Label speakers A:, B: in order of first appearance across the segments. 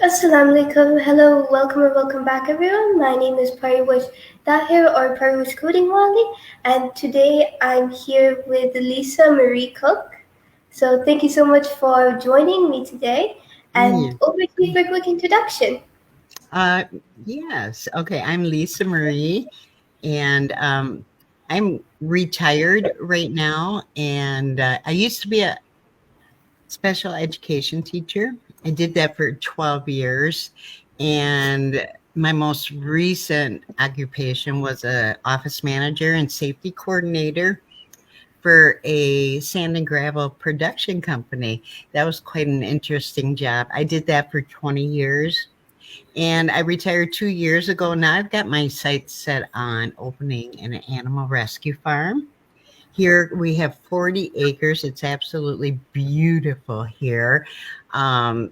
A: Assalamu alaikum. Hello, welcome and welcome back everyone. My name is Pariwash or Pariwash Codingwali, and today I'm here with Lisa Marie Cook. So thank you so much for joining me today, and
B: Yeah.
A: over to you for a quick introduction.
B: Uh, yes. Okay. I'm Lisa Marie, and I'm retired right now. And I used to be a special education teacher. I did that for 12 years. And my most recent occupation was a office manager and safety coordinator for a sand and gravel production company. That was quite an interesting job. I did that for 20 years. And I retired 2 years ago. Now I've got my sights set on opening an animal rescue farm. Here we have 40 acres. It's absolutely beautiful here. Um,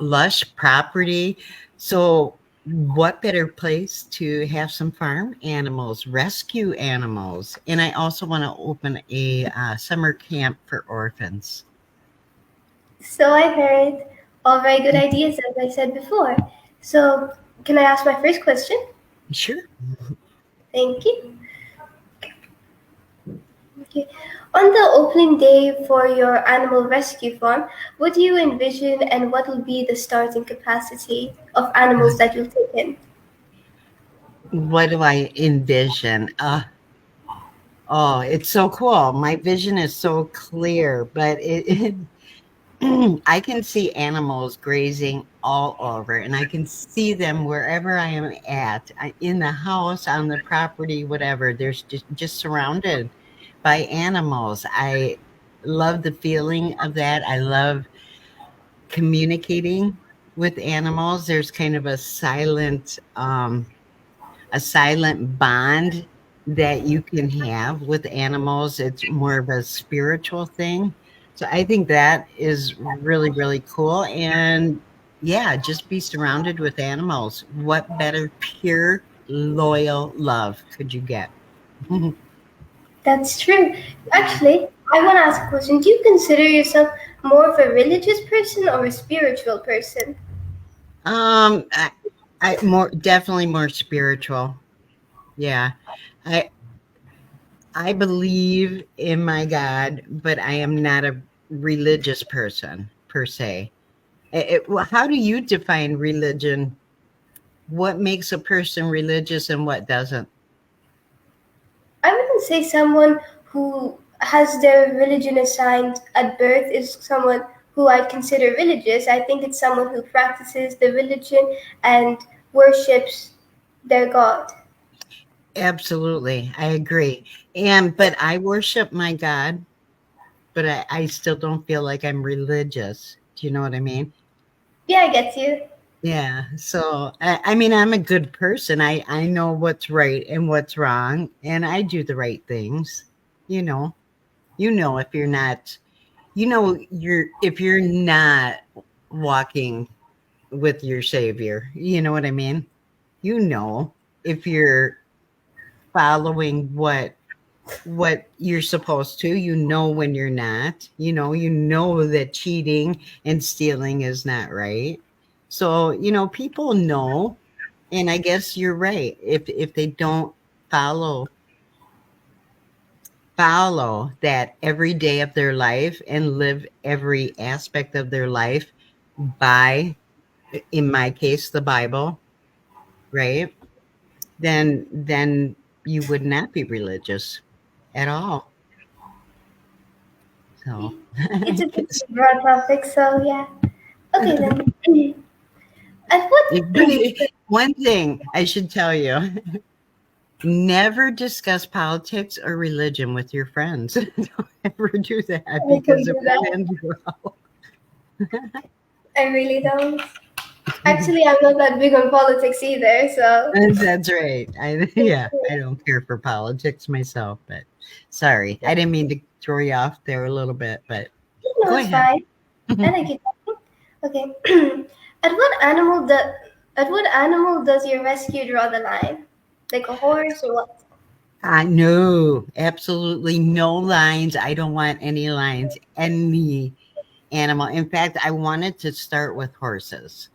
B: Lush property. So, what better place to have some farm animals, rescue animals? And I also want to open a summer camp for orphans.
A: So I heard all very good ideas, as I said before. So can I ask my first question?
B: Sure.
A: Thank you. Okay. On the opening day for your animal rescue farm, what do you envision and what will be the starting capacity of animals that you'll take in?
B: What do I envision? Oh, it's so cool. My vision is so clear, but I can see animals grazing all over, and I can see them wherever I am at, in the house, on the property, whatever. There's just surrounded by animals. I love the feeling of that. I love communicating with animals. There's kind of a silent bond that you can have with animals. It's more of a spiritual thing. So I think that is really, really cool. And yeah, just be surrounded with animals. What better pure, loyal love could you get?
A: That's true. Actually, I want to ask a question. Do you consider yourself more of a religious person or a spiritual person?
B: um, I, I more definitely more spiritual. Yeah. I I believe in my God, but I am not a religious person per se. Well, how do you define religion? What makes a person religious and what doesn't?
A: I wouldn't say someone who has their religion assigned at birth is someone who I'd consider religious. I think it's someone who practices the religion and worships their God.
B: Absolutely, I agree. But I worship my God, but I still don't feel like I'm religious. Do you know what I mean?
A: Yeah, I get you.
B: Yeah. So I mean, I'm a good person. I know what's right and what's wrong, and I do the right things. You know, if you're not, if you're not walking with your savior. You know what I mean? If you're following what you're supposed to, when you're not. You know that cheating and stealing is not right. So, people know, and I guess you're right. If they don't follow follow that every day of their life and live every aspect of their life by, in my case, the Bible, right? Then you would not be religious at all. So
A: It's
B: I
A: a
B: guess
A: pretty broad topic, so yeah. Okay then. At what
B: but
A: age?
B: one thing I should tell you, never discuss politics or religion with your friends. Don't ever do that
A: I can
B: because it
A: do
B: will
A: that.
B: end well.
A: I really don't. Actually, I'm not that big on politics either, so
B: And that's right. Yeah, I don't care for politics myself, but sorry. I didn't mean to throw you off there a little bit, but
A: no,
B: go
A: it's
B: ahead.
A: fine. I like it. Okay. At what animal do, at what animal does your rescue draw the line? Like a horse or what?
B: No, absolutely no lines. I don't want any lines. Any animal. In fact, I wanted to start with horses.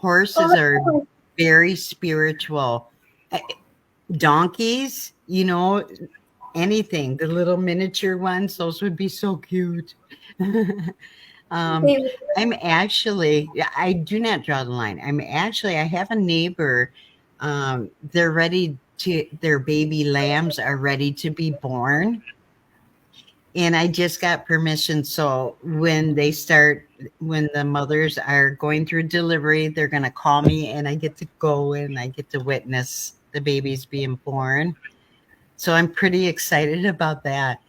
B: Horses are
A: Oh,
B: very spiritual. Uh, Donkeys, anything, the little miniature ones, those would be so cute. um,
A: they,
B: I do not draw the line. I have a neighbor. Their baby lambs are ready to be born. And I just got permission. So when the mothers are going through delivery, they're going to call me and I get to go and I get to witness the babies being born. So I'm pretty excited about that.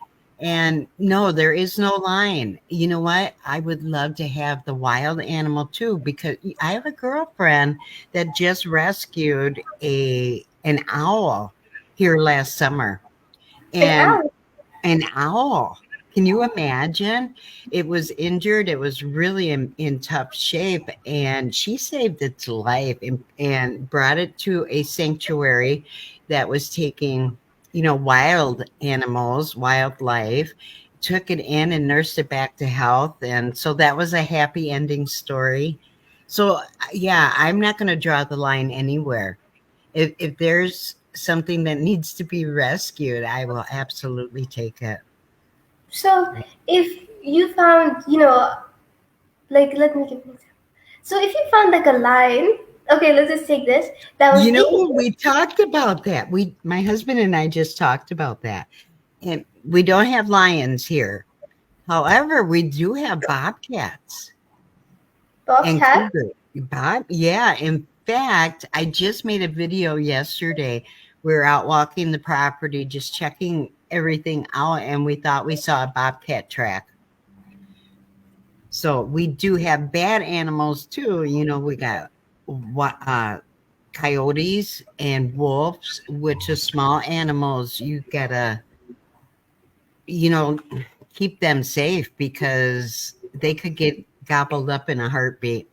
B: And no, there is no line. You know what? I would love to have the wild animal too, because I have a girlfriend that just rescued an owl here last summer.
A: an
B: And
A: owl.
B: an owl. Can you imagine? It was injured. It was really in tough shape. And she saved its life and brought it to a sanctuary that was taking, wild animals, wildlife, took it in and nursed it back to health. And so that was a happy ending story. So, yeah, I'm not going to draw the line anywhere. If there's something that needs to be rescued, I will absolutely take it.
A: So if you found, like, let me give you an example. So if you found like a lion, okay, let's just take this, that was dangerous.
B: We talked about that. My husband and I just talked about that. And we don't have lions here. However, we do have bobcats and
A: Bobcat.
B: cougars. Yeah. In fact, I just made a video yesterday. We were out walking the property, just checking everything out, and we thought we saw a bobcat track. So we do have bad animals too. We got coyotes and wolves, which are small animals. You gotta, you know, keep them safe because they could get gobbled up in a heartbeat.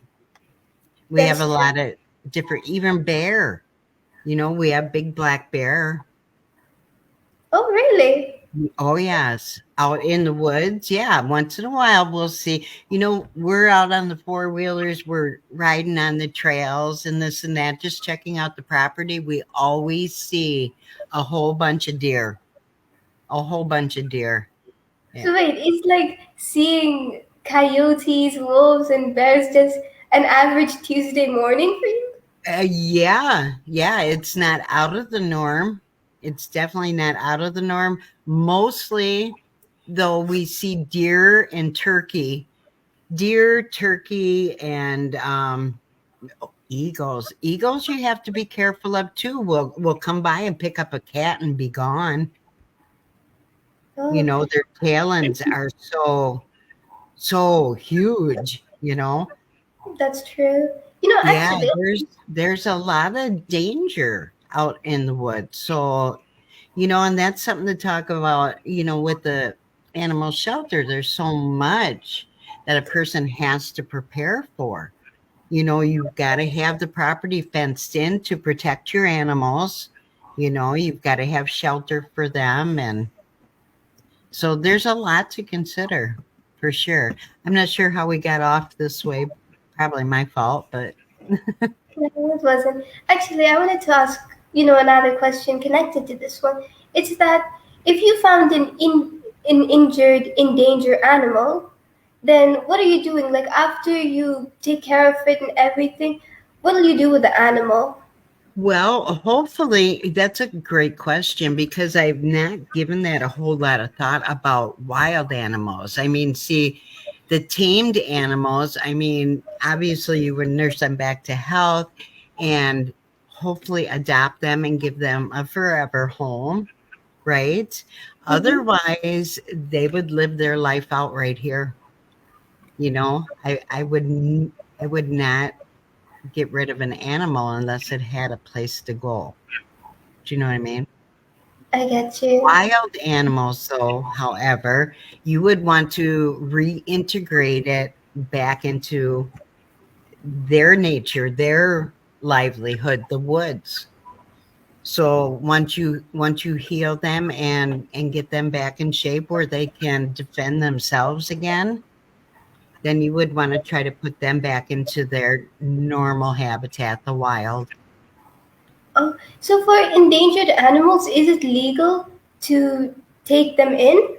B: We have
A: That's
B: a
A: true.
B: lot of different, even bear. We have big black bear.
A: Oh, really?
B: Oh, yes. Out in the woods. Yeah. Once in a while, we'll see. We're out on the four wheelers. We're riding on the trails and this and that, just checking out the property. We always see a whole bunch of deer. A whole bunch of deer. Yeah.
A: So wait, it's like seeing coyotes, wolves, and bears just an average Tuesday morning for you?
B: Yeah. Yeah. It's not out of the norm. It's definitely not out of the norm. Mostly, though, we see deer, turkey, and eagles. Eagles, you have to be careful of too. Will come by and pick up a cat and be gone.
A: Oh,
B: Their talons are so huge.
A: that's true.
B: Yeah,
A: Actually,
B: there's a lot of danger out in the woods. So, and that's something to talk about, with the animal shelter. There's so much that a person has to prepare for. You've got to have the property fenced in to protect your animals. You've got to have shelter for them. And so there's a lot to consider for sure. I'm not sure how we got off this way. Probably my fault, but
A: no, it wasn't. Actually, I wanted to ask, another question connected to this one. It's that if you found an injured, endangered animal, then what are you doing? Like after you take care of it and everything, what will you do with the animal?
B: well, hopefully that's a great question because I've not given that a whole lot of thought about wild animals. I mean, see, the tamed animals, obviously you would nurse them back to health and hopefully adopt them and give them a forever home, right?
A: Hmm.
B: Otherwise, they would live their life out right here. I would not get rid of an animal unless it had a place to go. Do you know what I mean?
A: I get you.
B: Wild animals, though, however, you would want to reintegrate it back into their nature, their livelihood, the woods. So once you heal them and get them back in shape where they can defend themselves again, then you would want to try to put them back into their normal habitat, the wild.
A: Oh, so for endangered animals, is it legal to take them in?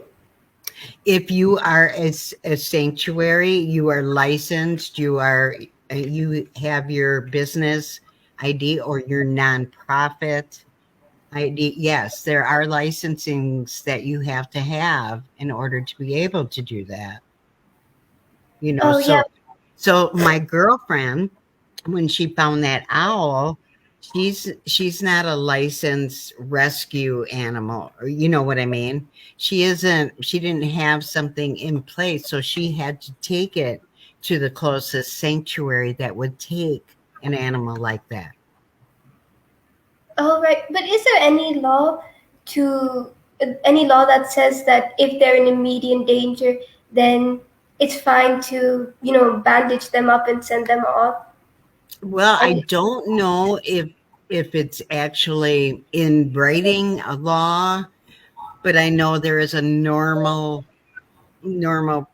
B: If you are a sanctuary, you are licensed, you have your business ID or your nonprofit ID. Yes, there are licensings that you have to have in order to be able to do that. You know,
A: Oh yeah.
B: so my girlfriend, when she found that owl, she's not a licensed rescue animal, or you know what I mean? She didn't have something in place, so she had to take it to the closest sanctuary that would take an animal like that.
A: Oh right. But is there to any law that says that if they're in immediate danger, then it's fine to bandage them up and send them off?
B: Well, I
A: And
B: don't know if it's actually in writing a law, but I know there is a normal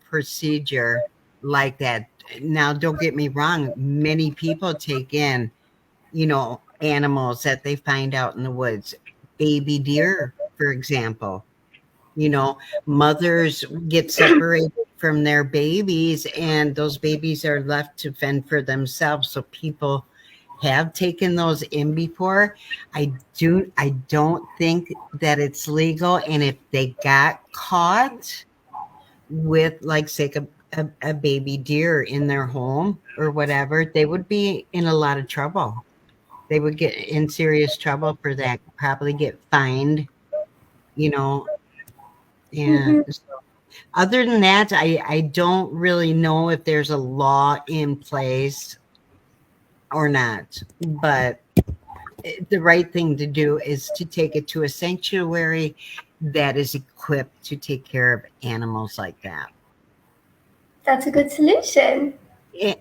B: procedure like that. Now, don't get me wrong, many people take in, animals that they find out in the woods. Baby deer, for example. You know, mothers get separated from their babies, and those babies are left to fend for themselves. So people have taken those in before. I don't think that it's legal. And if they got caught with, like, say, a baby deer in their home or whatever, they would be in a lot of trouble. They would get in serious trouble for that, probably get fined, you know. And
A: mhm.
B: so other than that, I don't really know if there's a law in place or not. But the right thing to do is to take it to a sanctuary that is equipped to take care of animals like that.
A: That's a good solution.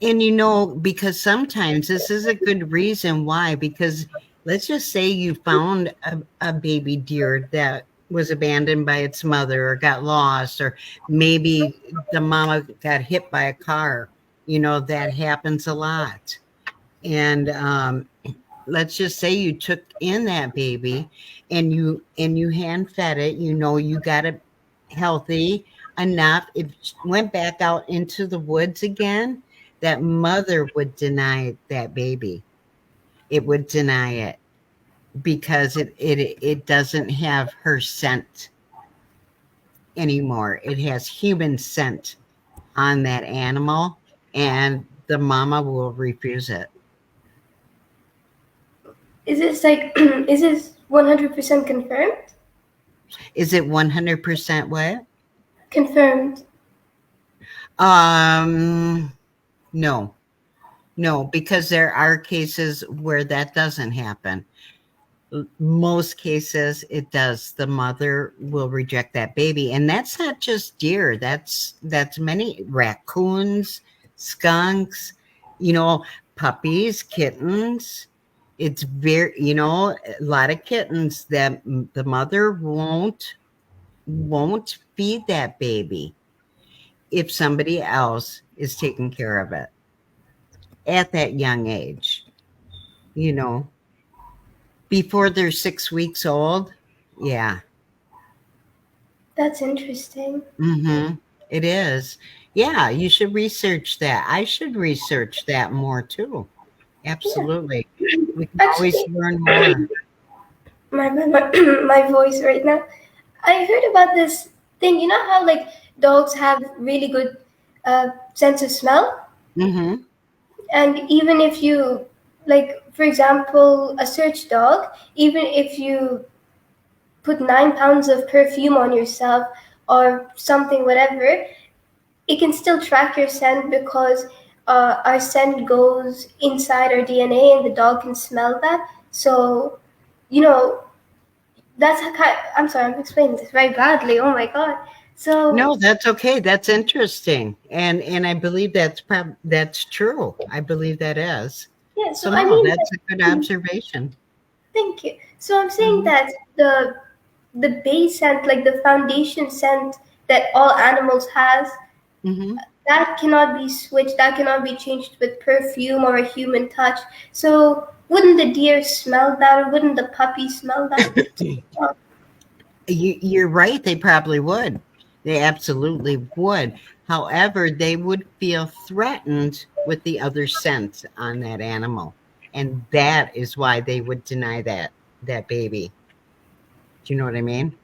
B: And because sometimes this is a good reason why, because let's just say you found a baby deer that was abandoned by its mother or got lost, or maybe the mama got hit by a car. That happens a lot. And let's just say you took in that baby and you hand fed it, you got it healthy enough. If it went back out into the woods again, that mother would deny that baby. It would deny it because it doesn't have her scent anymore. It has human scent on that animal, and the mama will refuse it.
A: Is this like is this 100% confirmed?
B: Is it 100% what?
A: Confirmed.
B: Um, no, no, because there are cases where that doesn't happen. Most cases, it does. The mother will reject that baby, and that's not just deer. That's many raccoons, skunks, you know, puppies, kittens. It's a lot of kittens that the mother won't feed that baby if somebody else is taking care of it at that young age, you know, before they're 6 weeks old. Yeah.
A: That's interesting.
B: It is. Yeah, you should research that. I should research that more too.
A: Yeah.
B: Absolutely. We can always
A: Actually,
B: learn more.
A: my voice right now. I heard about this thing. You know how like dogs have really good sense of smell,
B: Mhm.
A: and even if you like, for example, a search dog, even if you put 9 pounds of perfume on yourself or something, whatever, it can still track your scent because our scent goes inside our DNA, and the dog can smell that. So, you know, that's how I'm sorry, I'm explaining this very badly. Oh my god. So
B: No, that's okay. That's interesting. And I believe that's true. I believe that is.
A: yeah, so
B: So
A: I
B: no,
A: mean,
B: that's a good observation.
A: thank you. So I'm saying
B: Mhm.
A: that the base scent, like the foundation scent that all animals has,
B: Mhm.
A: that cannot be switched, that cannot be changed with perfume or a human touch. So wouldn't the deer smell that, or wouldn't the puppy smell that?
B: You're right, they probably would. They absolutely would. However, they would feel threatened with the other scent on that animal, and that is why they would deny that baby. Do you know what I mean?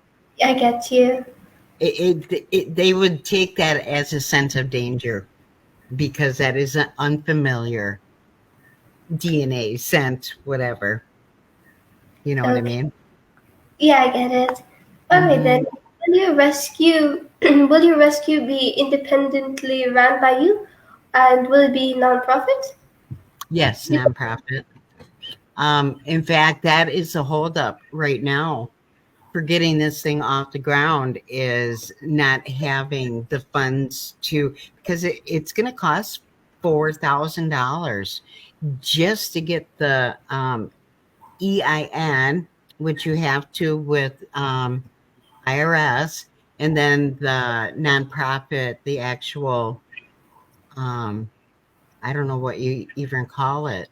A: I get you.
B: They would take that as a sense of danger because that is an unfamiliar DNA scent, whatever. You know what I
A: Okay.
B: mean?
A: Yeah, I get it. Okay then.
B: Hmm.
A: Will your rescue will your rescue be independently run by you? And will it be non-profit?
B: Yes, nonprofit. In fact, that is a holdup right now for getting this thing off the ground is not having the funds to because it's going to cost $4,000 just to get the EIN, which you have to with IRS, and then the nonprofit, the actual um, I don't know what you even call it.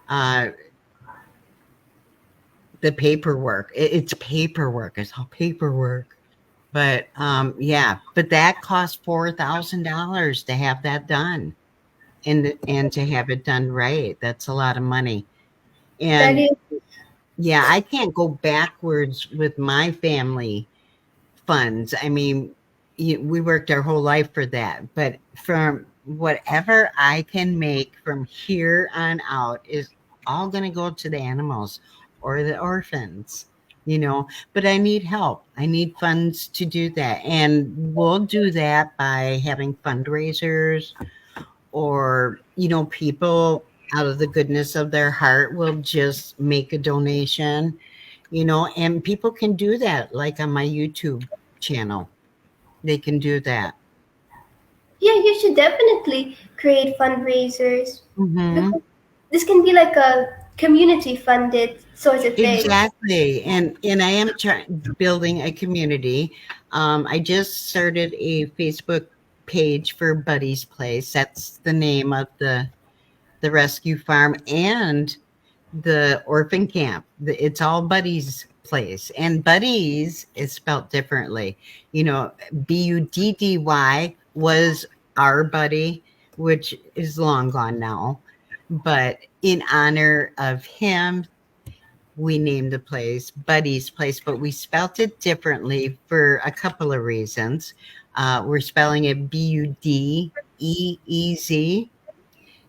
B: Uh, the paperwork. It's paperwork. It's all paperwork. But yeah, but that cost $4,000 to have that done, and to have it done right. That's a lot of money.
A: That
B: And
A: is
B: yeah, I can't go backwards with my family funds. I mean, we worked our whole life for that, but from whatever I can make from here on out is all going to go to the animals or the orphans, but I need help. I need funds to do that. And we'll do that by having fundraisers or, people out of the goodness of their heart will just make a donation, and people can do that like on my YouTube channel. They can do that.
A: yeah, you should definitely create fundraisers
B: Mhm.
A: because this can be like a community funded sort of thing.
B: Exactly, and I am building a community. I just started a Facebook page for Buddy's Place. That's the name of the rescue farm and the orphan camp. It's all Buddy's Place, and Buddy's is spelled differently. Buddy was our Buddy, which is long gone now. But in honor of him, we named the place Buddy's Place, but we spelt it differently for a couple of reasons. We're spelling it Budeez.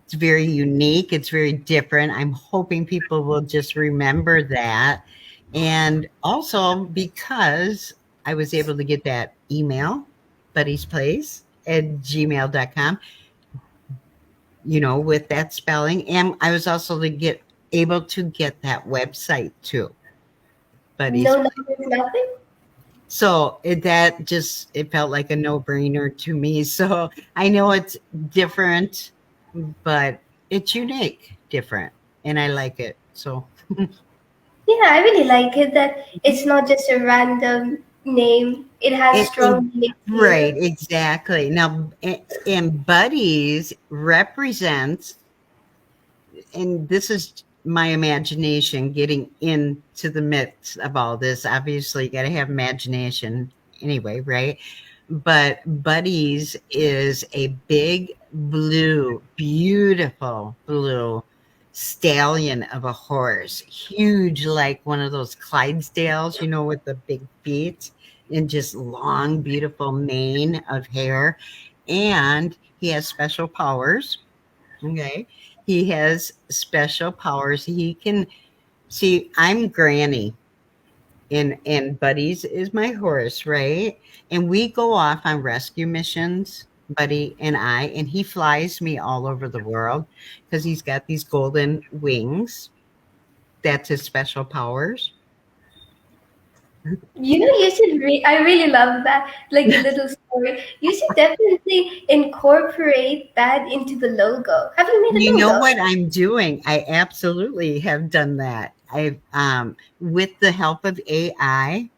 B: It's very unique. It's very different. I'm hoping people will just remember that. And also because I was able to get that email, Buddy's Place at gmail.com, with that spelling. And I was also able to get that website too, Buddy's
A: No
B: Place.
A: numbers, nothing.
B: So it felt like a no brainer to me. So I know it's different, but it's unique, different, and I like it. So
A: Yeah, I really like it that it's not just a random name. It has
B: it
A: strong meaning to
B: right,
A: you.
B: exactly. Now, and buddies represents, and this is my imagination getting into the midst of all this. Obviously, you got to have imagination anyway, right? But Buddies is a big blue, beautiful blue stallion of a horse, huge, like one of those Clydesdales, with the big feet and just long, beautiful mane of hair. And he has special powers. Okay. He has special powers. He can see, I'm Granny, and Buddy's is my horse, right? And we go off on rescue missions, Buddy and I, and he flies me all over the world because he's got these golden wings. That's his special powers.
A: You should I really love that, like the little story. You should definitely incorporate that into the logo. Have you made a
B: You know
A: logo?
B: what I'm doing? I absolutely have done that. I've with the help of AI,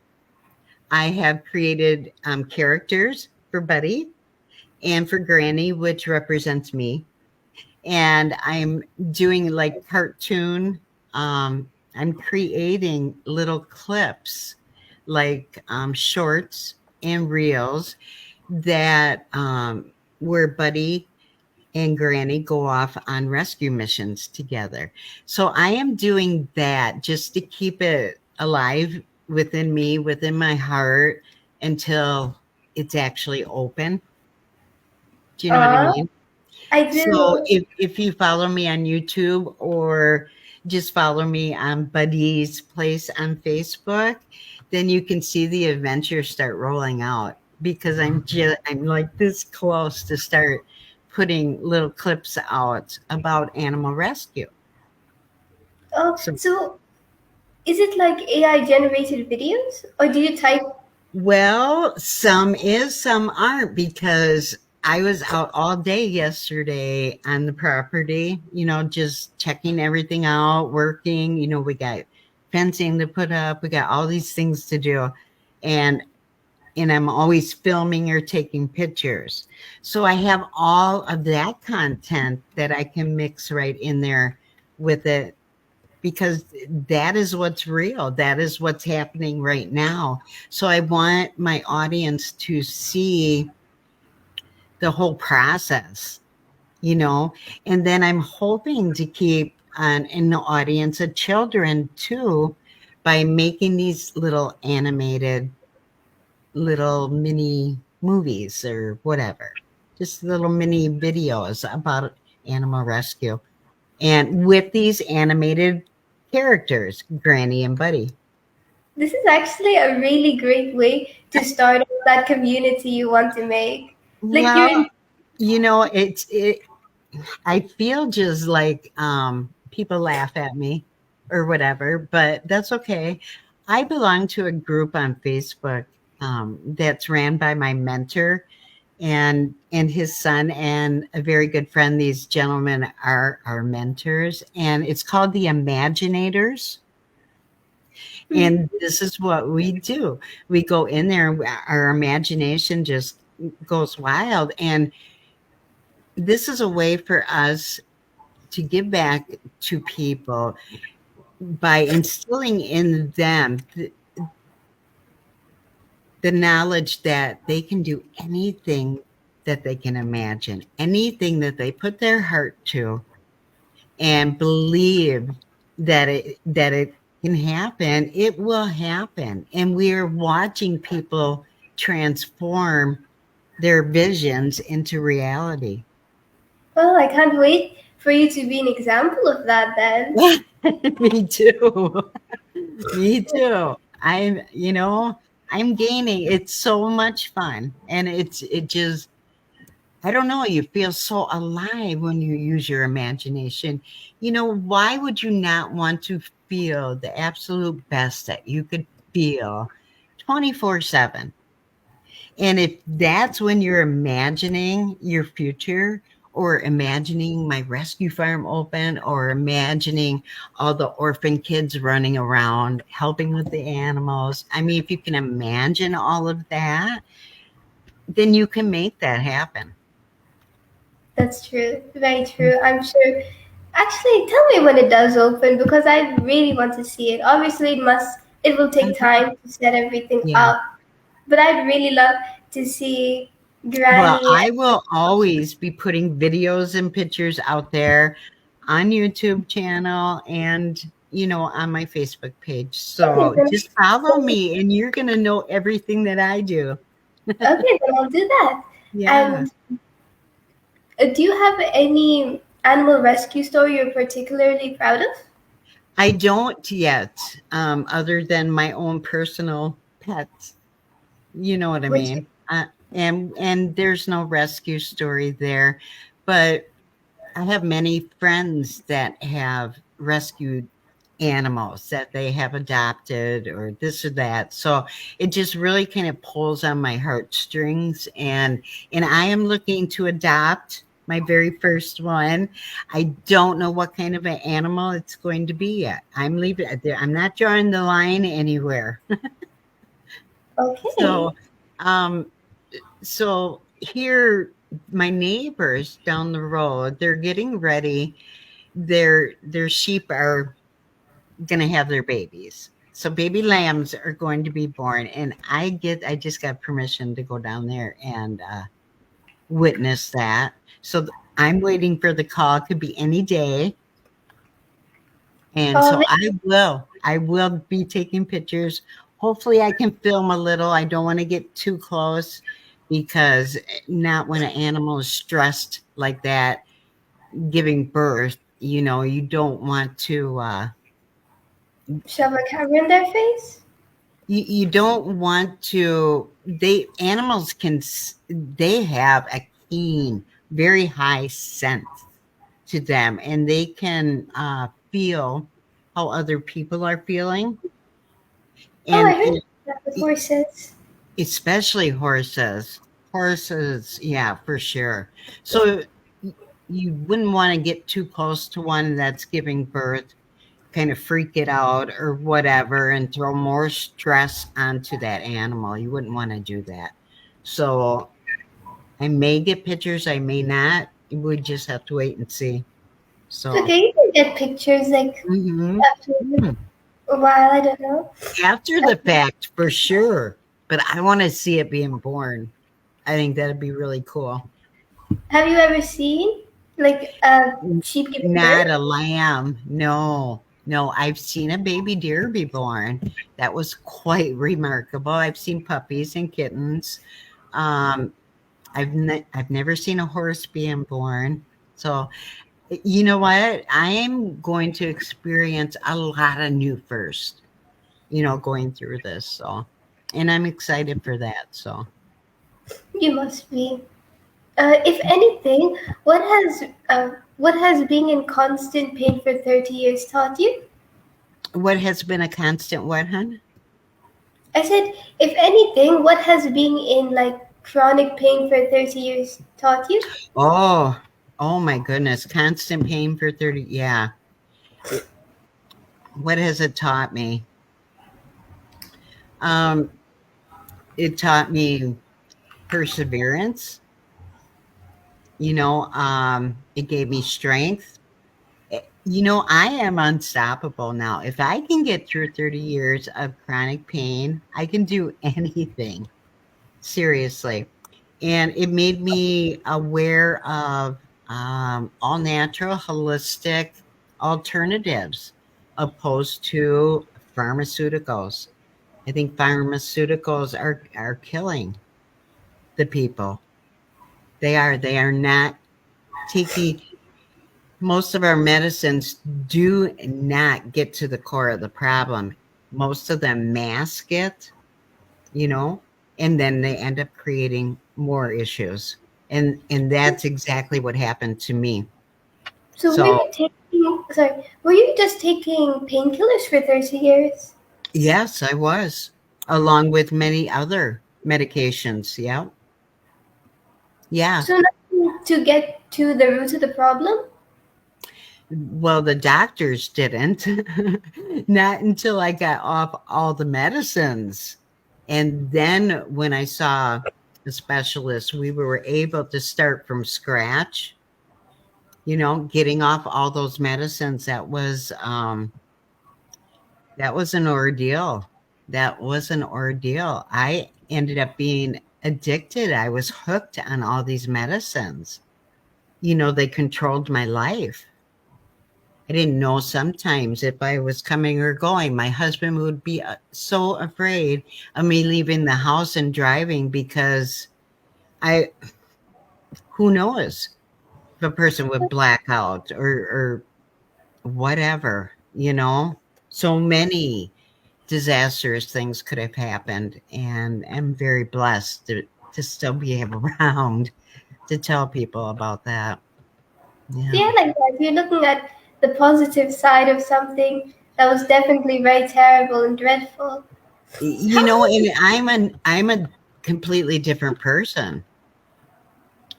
B: I have created characters for Buddy, and for Granny, which represents me. And I'm doing like cartoon. I'm creating little clips, like shorts and reels that where Buddy and Granny go off on rescue missions together. So I am doing that just to keep it alive within me, within my heart, until it's actually open. Do you know what I
A: Uh,
B: mean?
A: I
B: So
A: do.
B: if you follow me on YouTube or just follow me on Buddy's Place on Facebook, then you can see the adventures start rolling out because I'm like this close to start putting little clips out about animal rescue.
A: Oh,
B: So
A: so is it like AI generated videos, or do you type?
B: well, some is, some aren't, because I was out all day yesterday on the property, just checking everything out, working. We got fencing to put up, we got all these things to do. And I'm always filming or taking pictures. So I have all of that content that I can mix right in there with it, because that is what's real. That is what's happening right now. So I want my audience to see the whole process, you know, and then I'm hoping to keep an audience of children too by making these little animated little mini movies or whatever, just little mini videos about animal rescue. And with these animated characters, Granny and Buddy.
A: This is actually a really great way to start up that community you want to make. Like you're
B: Well,
A: in.
B: it I feel just like people laugh at me or whatever, but that's okay. I belong to a group on Facebook that's ran by my mentor and his son and a very good friend. These gentlemen are our mentors, and it's called the Imaginators. And this is what we do. We go in there and our imagination just goes wild. And this is a way for us to give back to people by instilling in them the knowledge that they can do anything that they can imagine, anything that they put their heart to, and believe that it can happen. It will happen, and we're watching people transform their visions into reality.
A: Well, I can't wait for you to be an example of that then.
B: Me too. Me too. I'm gaining. It's so much fun, and it just, I don't know, you feel so alive when you use your imagination. Why would you not want to feel the absolute best that you could feel 24/7? And if that's when you're imagining your future, or imagining my rescue farm open, or imagining all the orphan kids running around helping with the animals, I mean, if you can imagine all of that, then you can make that happen.
A: That's true. Very true. I'm sure. Actually, tell me when it does open because I really want to see it. Obviously, it will take time to set everything
B: Yeah.
A: up, but I'd really love to see
B: Well,
A: Granny.
B: I will always be putting videos and pictures out there on YouTube channel and, on my Facebook page.
A: Okay,
B: So just follow me and you're going to know everything that I do.
A: then I'll do that.
B: Yeah.
A: And do you have any animal rescue story you're particularly proud of?
B: I don't yet, other than my own personal pets. You know what I
A: Which
B: mean? And there's no rescue story there, but I have many friends that have rescued animals that they have adopted or this or that. So it just really kind of pulls on my heartstrings, and I am looking to adopt my very first one. I don't know what kind of an animal it's going to be yet. I'm leaving it there. I'm not drawing the line anywhere.
A: okay,
B: So um so here my neighbors down the road, they're getting ready. Their sheep are going to have their babies. So baby lambs are going to be born, and I just got permission to go down there and witness that. So I'm waiting for the call. It could be any day. And
A: Oh,
B: so I will be taking pictures. Hopefully I can film a little. I don't want to get too close because not when an animal is stressed like that giving birth, you don't want to
A: shove a camera in their face?
B: you don't want to they animals they have a keen, very high sense to them, and they can feel how other people are feeling.
A: Oh, I
B: And
A: heard that with horses.
B: especially horses. Horses, yeah, for sure. So you wouldn't want to get too close to one that's giving birth, kind of freak it out or whatever, and throw more stress onto that animal. You wouldn't want to do that. So I may get pictures, I may not. We just have to wait and see. So,
A: Okay, you can get pictures like
B: mhm.
A: after
B: Mm.
A: a while. I don't know.
B: After the fact, for sure. But I want to see it being born. I think that'd be really cool.
A: Have you ever seen like a
B: N
A: sheep giving
B: Not
A: birth?
B: a lamb. No. No, I've seen a baby deer be born. That was quite remarkable. I've seen puppies and kittens. Um, I've never seen a horse being born. So, you know what? I am going to experience a lot of new first, going through this. So, and I'm excited for that. So,
A: You must be. If anything, what has being in constant pain for 30 years taught you?
B: what has been a constant what, hun?
A: I said, if anything, what has being in like chronic pain for 30 years taught you?
B: Oh, oh my goodness. Constant pain for 30. Yeah. It, what has it taught me? Um, it taught me perseverance. It gave me strength. I am unstoppable now. If I can get through 30 years of chronic pain, I can do anything. Seriously. And it made me aware of all natural, holistic alternatives opposed to pharmaceuticals. I think pharmaceuticals are killing the people. They are not taking most of our medicines do not get to the core of the problem. Most of them mask it, you know, and then they end up creating more issues. And that's exactly what happened to me.
A: So were
B: So,
A: you taking, sorry, were you just taking painkillers for 30 years?
B: yes, I was, along with many other medications. Yeah. Yeah.
A: So nothing to get to the root of the problem?
B: Well, the doctors didn't. Not until I got off all the medicines. And then when I saw a specialist, we were able to start from scratch, getting off all those medicines. That was an ordeal. That was an ordeal. I ended up being addicted. I was hooked on all these medicines. They controlled my life. I didn't know sometimes if I was coming or going. My husband would be so afraid of me leaving the house and driving because I, who knows if a person would black out or whatever. So many disastrous things could have happened. And I'm very blessed to still be around to tell people about that. Yeah.
A: Yeah, like that. You're looking at the positive side of something that was definitely very terrible and dreadful. How
B: And I'm a completely different person.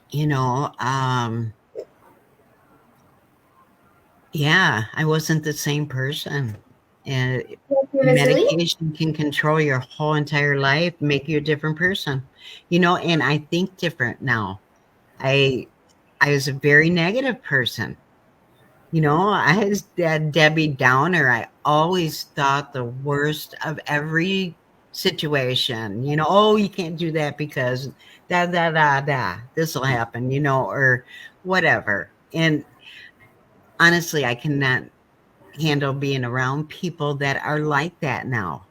B: You know, um, yeah, I wasn't the same person. And
A: you're resilient?
B: medication can control your whole entire life, make you a different person. And I think different now. I I was a very negative person. I was that Debbie Downer. I always thought the worst of every situation. Oh, you can't do that because da da da da. This will happen, or whatever. And honestly, I cannot handle being around people that are like that now.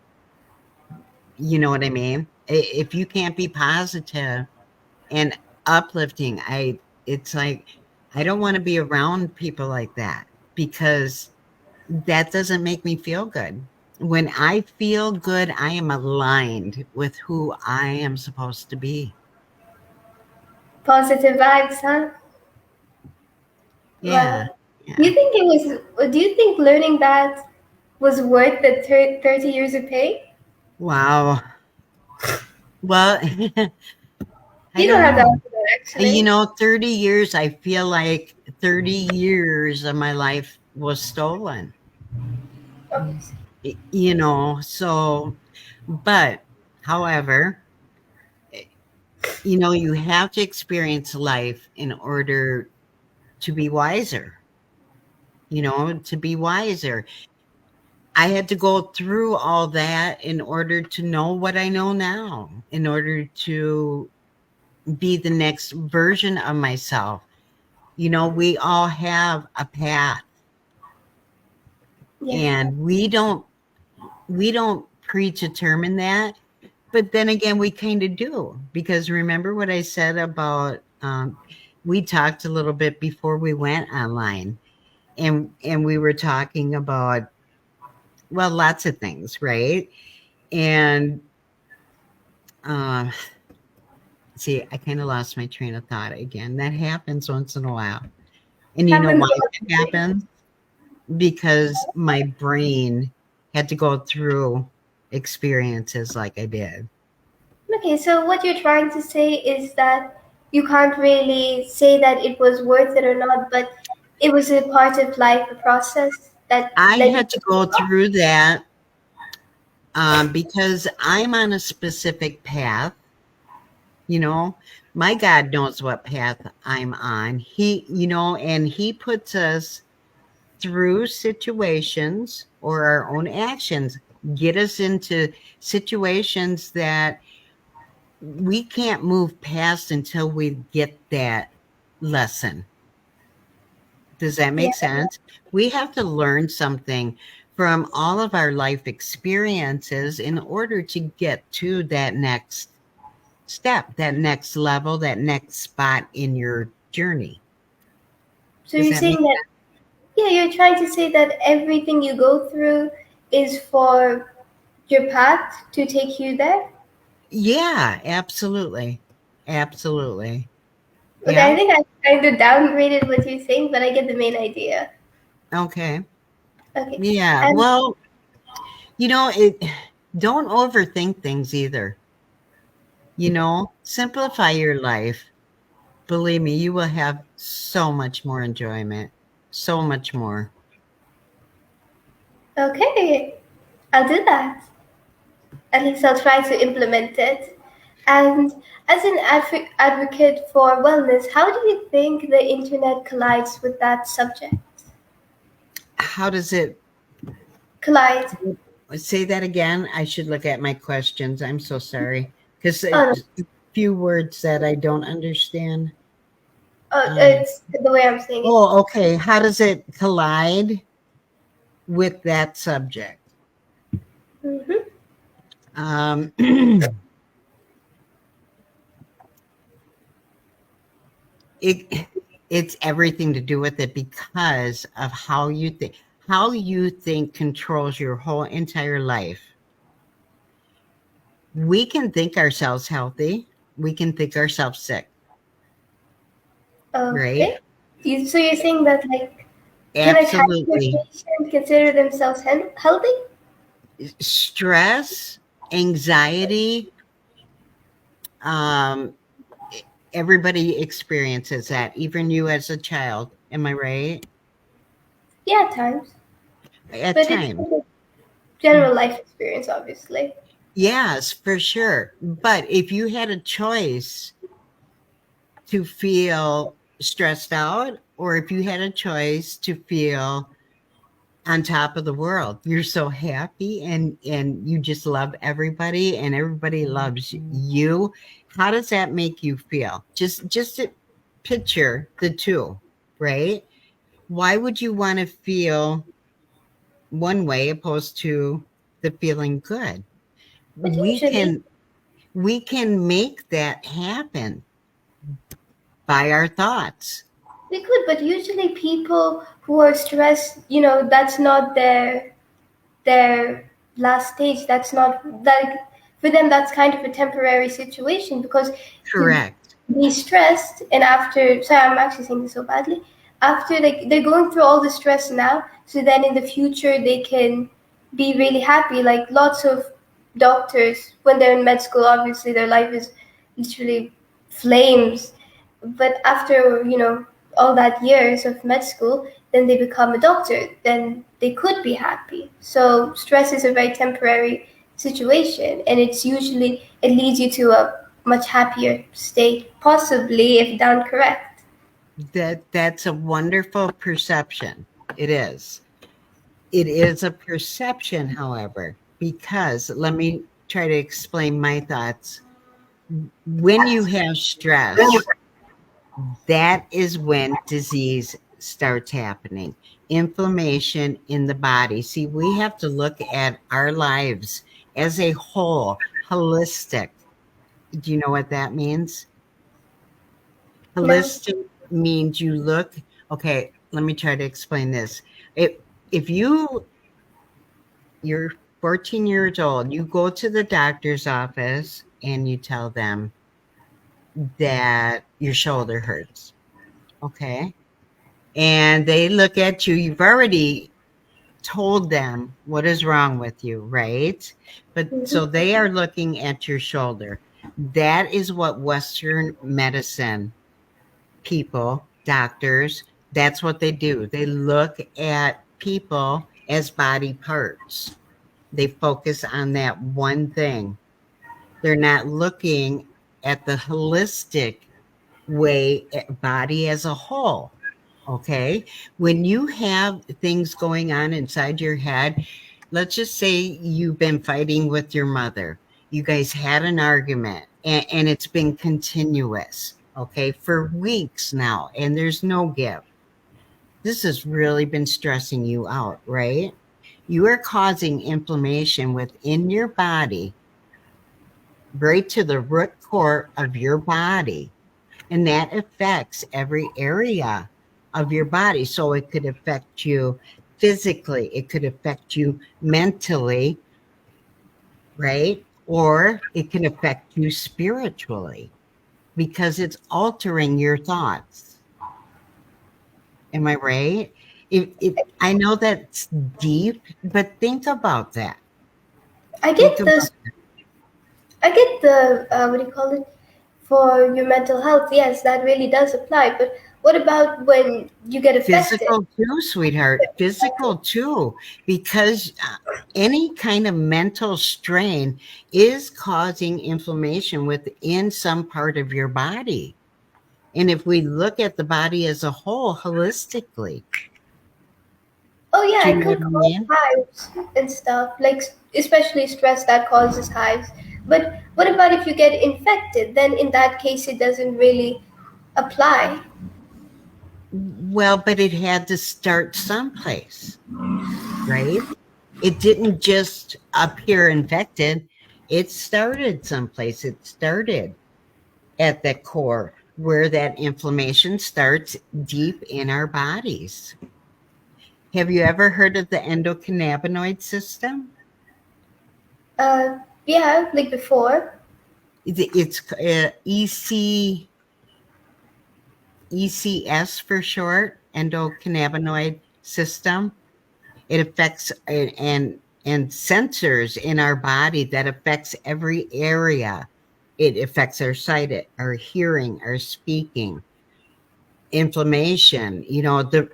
B: You know what I mean? If you can't be positive and uplifting, it's like I don't want to be around people like that because that doesn't make me feel good. When I feel good, I am aligned with who I am supposed to be.
A: Positive vibes, huh?
B: Yeah.
A: Well,
B: Yeah.
A: do you think learning that was worth the 30 years of pain?
B: Wow. Well, I
A: You don't
B: don't
A: have to
B: know.
A: answer that actually.
B: 30 years, I feel like 30 years of my life was stolen.
A: Okay.
B: So, but however, eh, you have to experience life in order to be wiser, to be wiser. I had to go through all that in order to know what I know now, in order to be the next version of myself. We all have a path,
A: Yeah.
B: and we don't predetermine that. But then again, we kind of do, because remember what I said about we talked a little bit before we went online, and we were talking about, well, lots of things, right? And uh, see, I kind of lost my train of thought again. That happens once in a while. And you know
A: Happens
B: why
A: all
B: that
A: the time.
B: happens? Because my brain had to go through experiences like I did.
A: Okay, so what you're trying to say is that you can't really say that it was worth it or not, but it was a part of life, a process that
B: I
A: led you
B: had to
A: to
B: go
A: move on.
B: through that because I'm on a specific path. You know, my God knows what path I'm on. And He puts us through situations, or our own actions get us into situations that we can't move past until we get that lesson. Does that
A: Yeah.
B: make sense? We have to learn something from all of our life experiences in order to get to that next step, that next level, that next spot in your journey.
A: So
B: Does
A: you're
B: that make
A: saying that, yeah, you're trying to say that everything you go through is for your path to take you there?
B: Yeah, absolutely. Absolutely.
A: Okay, I
B: Yeah.
A: think I kind of downgraded what you're saying, but I get the main idea.
B: Okay.
A: Okay.
B: Yeah.
A: And
B: Well, it don't overthink things either. Simplify your life. Believe me, you will have so much more enjoyment. So much more.
A: okay, I'll do that. At least I'll try to implement it. And as an advocate for wellness, how do you think the internet collides with that subject?
B: How does it
A: Collide.
B: say that again? I should look at my questions. I'm so sorry. Because
A: Oh, no.
B: a few words that I don't understand.
A: Oh,
B: Um,
A: it's the way I'm saying it.
B: oh, okay. How does it collide with that subject?
A: Hmm.
B: Um, it it's everything to do with it because of how you think. How you think controls your whole entire life. We can think ourselves healthy. We can think ourselves sick, right?
A: Okay. So you're saying that, like, can a cancer
B: Absolutely.
A: patient consider themselves healthy?
B: Stress, anxiety, um, everybody experiences that, even you as a child. Am I right?
A: Yeah, at times.
B: At
A: But it's
B: times.
A: a general life experience, obviously.
B: Yes, for sure. But if you had a choice to feel stressed out, or if you had a choice to feel on top of the world, you're so happy and you just love everybody and everybody loves you, how does that make you feel? Just to picture the two, right? Why would you want to feel one way opposed to the feeling good?
A: But
B: we
A: usually
B: can we can make that happen by our thoughts.
A: we could, but usually people who are stressed, you know, that's not their last stage. That's not like for them. That's kind of a temporary situation because to
B: Correct.
A: be stressed and after. Sorry, I'm actually saying this so badly. After like they're going through all the stress now, so then in the future they can be really happy. Like lots of doctors when they're in med school, obviously their life is literally flames. But after all that years of med school, then they become a doctor, then they could be happy. So stress is a very temporary situation, and it leads you to a much happier state, possibly if done correct.
B: That's a wonderful perception. It is. It is a perception, however, because let me try to explain my thoughts. When you have stress, that is when disease starts happening. Inflammation in the body. See, we have to look at our lives as a whole, holistic. Do you know what that means?
A: No.
B: Holistic means you look, okay, let me try to explain this. If you're 14 years old, you go to the doctor's office and you tell them that your shoulder hurts. Okay. And they look at you, you've already told them what is wrong with you, right? But so
A: Hmm.
B: they are looking at your shoulder. That is what Western medicine people, doctors, that's what they do. They look at people as body parts. They focus on that one thing. They're not looking at the holistic way, body as a whole. Okay. When you have things going on inside your head, let's just say you've been fighting with your mother. You guys had an argument and it's been continuous, okay, for weeks now, and there's no give. This has really been stressing you out, right? You are causing inflammation within your body, right to the root core of your body. And that affects every area of your body. So it could affect you physically, it could affect you mentally, right? Or it can affect you spiritually because it's altering your thoughts. Am I right? I know that's deep, but think about that.
A: I
B: Think
A: get
B: about
A: this. I get the what do you call it for your mental health. Yes, that really does apply. But what about when you get affected?
B: physical too, sweetheart. Physical too, because any kind of mental strain is causing inflammation within some part of your body. And if we look at the body as a whole holistically,
A: Oh yeah,
B: do you
A: it
B: know what
A: could
B: I
A: cause
B: mean?
A: hives and stuff, like especially stress that causes hives. But what about if you get infected? Then in that case, it doesn't really apply.
B: Well, but it had to start someplace, right? It didn't just appear infected. It started someplace. It started at the core where that inflammation starts deep in our bodies. Have you ever heard of the endocannabinoid system?
A: Yeah, like before.
B: It's ECS for short, endocannabinoid system. It affects and sensors in our body that affects every area. It affects our sight, our hearing, our speaking, inflammation, the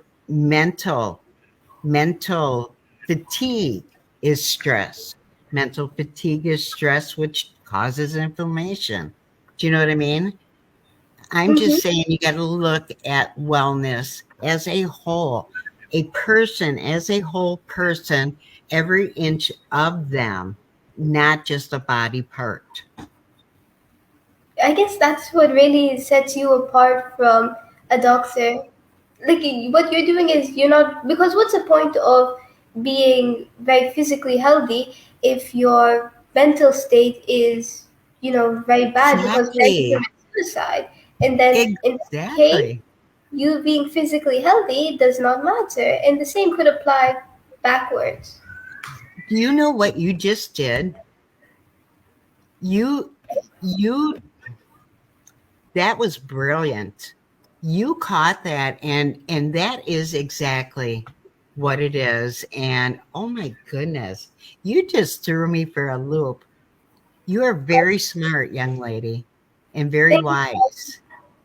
B: mental fatigue is stress. Mental fatigue is stress, which causes inflammation. Do you know what I mean? I'm
A: Hmm.
B: just saying you got to look at wellness as a whole, a person as a whole person, every inch of them, not just a body part.
A: I guess that's what really sets you apart from a doctor. Like what you're doing is you're not, because what's the point of being very physically healthy if your mental state is, very bad because you're trying to
B: Exactly.
A: commit suicide? And then in that case,
B: Exactly.
A: you being physically healthy does not matter. And the same could apply backwards.
B: Do you know what you just did? You, you, that was brilliant. You caught that, and that is exactly what it is. And oh my goodness, you just threw me for a loop. You are very smart, young lady, and very
A: Thank you.
B: wise.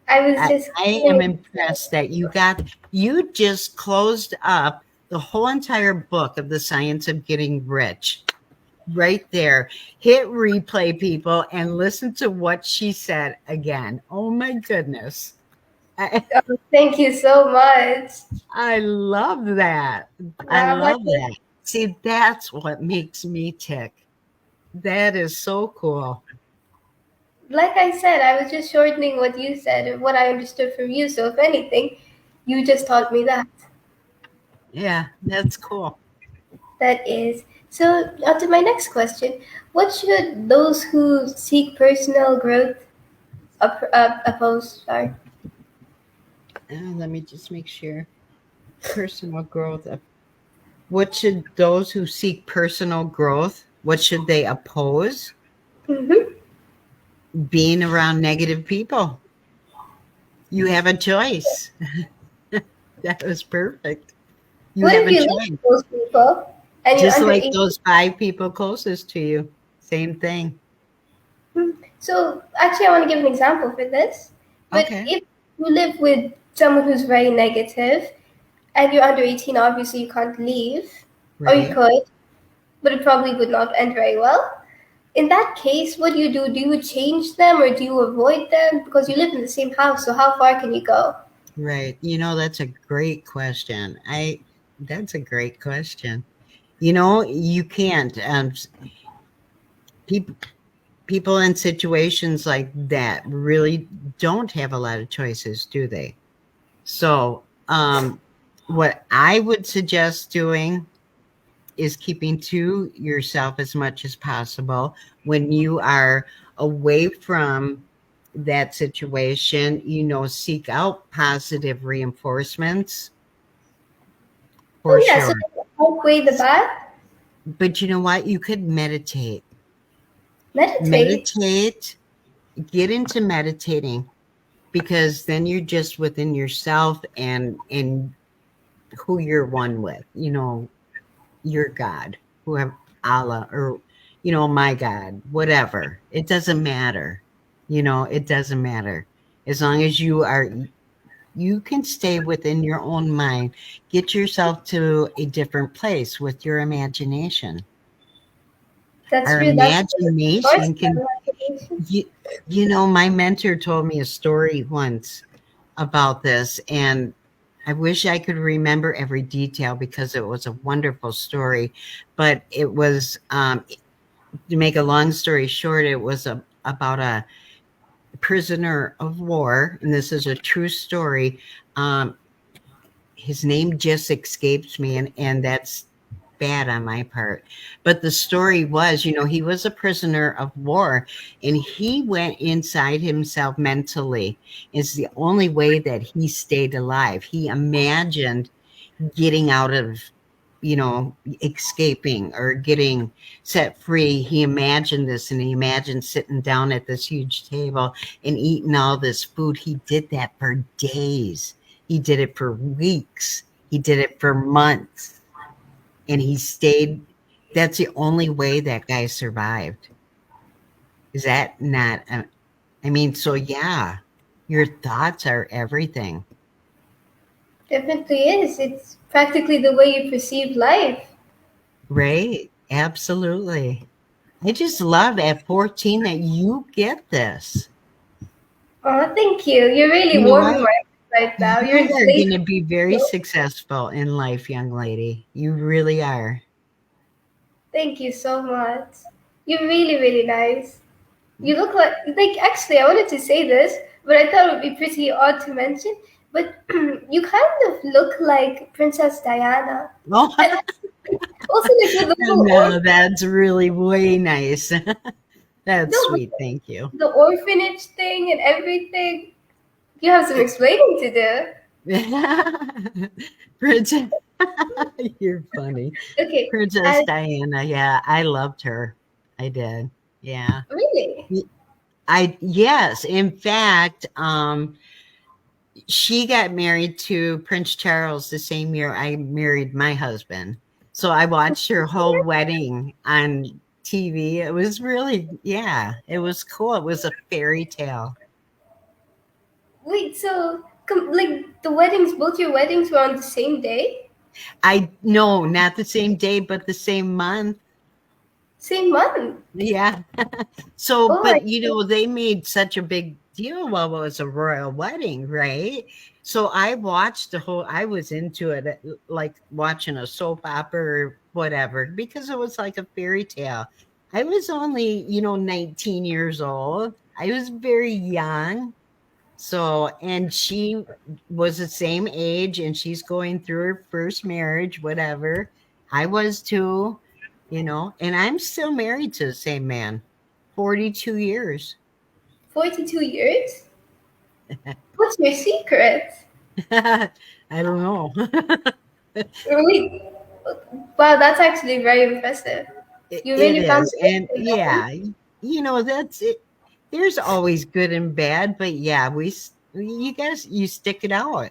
A: I was
B: I,
A: just
B: I am impressed that you just closed up the whole entire book of the science of getting rich right there. Hit replay, people, and listen to what she said again. Oh my goodness. I,
A: thank you so much.
B: I love that. I
A: My
B: love that. See, that's what makes me tick. That is so cool.
A: Like I said, I was just shortening what you said and what I understood from you. So, if anything, you just taught me that.
B: Yeah, that's cool.
A: That is. So, on to my next question. What should those who seek personal growth oppose? Sorry.
B: Let me just make sure. Personal growth. What should those who seek personal growth, what should they oppose?
A: Mm-hmm.
B: Being around negative people. You have a choice. That was perfect. You
A: What
B: have
A: if
B: a
A: you live
B: choice.
A: with those people and you're
B: Just
A: under
B: like
A: 18?
B: those 5 people closest to you. Same thing.
A: So, actually, I want to give an example for this. But
B: Okay.
A: if you live with someone who's very negative and you're under 18, obviously you can't leave, or you
B: Right.
A: could, but it probably would not end very well. In that case, what do you do? Do you change them or do you avoid them? Because you live in the same house, so how far can you go?
B: Right. That's a great question. That's a great question. You can't. People people in situations like that really don't have a lot of choices, do they? So, what I would suggest doing is keeping to yourself as much as possible when you are away from that situation. Seek out positive reinforcements for
A: Oh, yeah, so
B: sure.
A: outweigh the bad.
B: But you know what? You could meditate.
A: Meditate.
B: Meditate, get into meditating because then you're just within yourself and who you're one with, your God, whoever, Allah, or, my God, whatever. It doesn't matter. It doesn't matter. As long as you can stay within your own mind, get yourself to a different place with your imagination.
A: That's
B: Our
A: true. That's the source
B: imagination
A: of
B: can,
A: imagination.
B: you, my mentor told me a story once about this, and I wish I could remember every detail because it was a wonderful story. But it was, to make a long story short, it was about a prisoner of war, and this is a true story. Um, his name just escapes me, and that's bad on my part. But the story was, he was a prisoner of war and he went inside himself mentally. It's the only way that he stayed alive. He imagined getting out of, escaping or getting set free. He imagined this and he imagined sitting down at this huge table and eating all this food. He did that for days. He did it for weeks. He did it for months and he stayed. That's the only way that guy survived. Is that not? I mean, so yeah, your thoughts are everything,
A: Definitely is. It's practically the way you perceive life.
B: right? Absolutely. I just love at 14 that you get this.
A: Oh, thank you. You're really
B: You know
A: warming
B: what?
A: my heart right now. You're
B: You are
A: inflating.
B: gonna be very successful in life, young lady. You really are.
A: Thank you so much. You're really, really nice. You look like actually I wanted to say this, but I thought it would be pretty odd to mention. But you kind of look like Princess Diana,
B: Oh,
A: and also like with the whole
B: no, that's really way nice. That's
A: no, but
B: sweet. Thank you.
A: the orphanage thing and everything. You have some explaining to do.
B: Princess, you're funny.
A: Okay,
B: Princess Diana. Yeah, I loved her. I did. Yeah.
A: really?
B: Yes. In fact, she got married to Prince Charles the same year I married my husband. So I watched her whole wedding on TV. It was really, yeah, it was cool. It was a fairy tale.
A: Wait, so like the weddings, both your weddings were on the same day,
B: I no, not the same day, but the same month.
A: same month.
B: Yeah. So,
A: Oh my
B: but they made such a big deal while it was a royal wedding, right? So I watched I was into it like watching a soap opera or whatever because it was like a fairy tale. I was only, 19 years old. I was very young. So, and she was the same age and she's going through her first marriage, whatever. I was too, and I'm still married to the same man, 42 years.
A: 42 years? What's your secret?
B: I don't know.
A: Wait, wow, that's actually very impressive. You
B: It
A: really found
B: is.
A: the
B: And
A: in that one?
B: yeah, that's it. There's always good and bad, but yeah, you guys, you stick it out,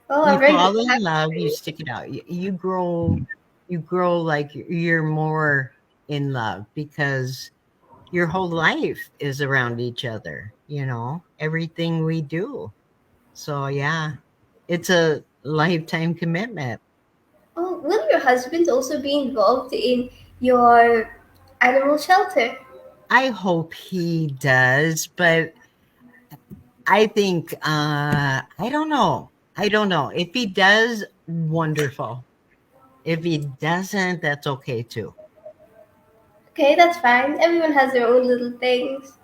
A: Oh,
B: you
A: I'm very
B: fall in
A: happy
B: love,
A: for
B: you
A: you.
B: stick it out. You grow like you're more in love because your whole life is around each other, everything we do. So yeah, it's a lifetime commitment.
A: Oh, will your husband also be involved in your animal shelter?
B: I hope he does, but I think I don't know. I don't know. If he does, wonderful. If he doesn't, that's okay too.
A: Okay, that's fine. Everyone has their own little things.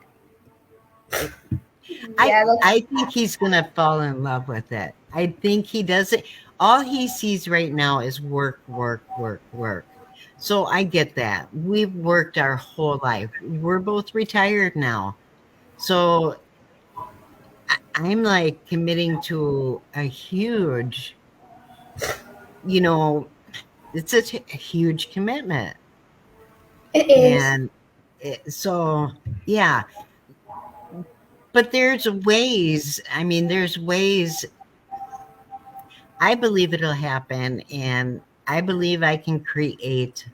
B: I
A: Yeah, that's
B: I think he's gonna fall in love with it. I think he does it. All he sees right now is work, work, work, work. So I get that. We've worked our whole life. We're both retired now. So I'm like committing to a huge, you know, it's a huge commitment.
A: it is.
B: And so, yeah, but there's ways. I mean, there's ways. I believe it'll happen, and I believe I can create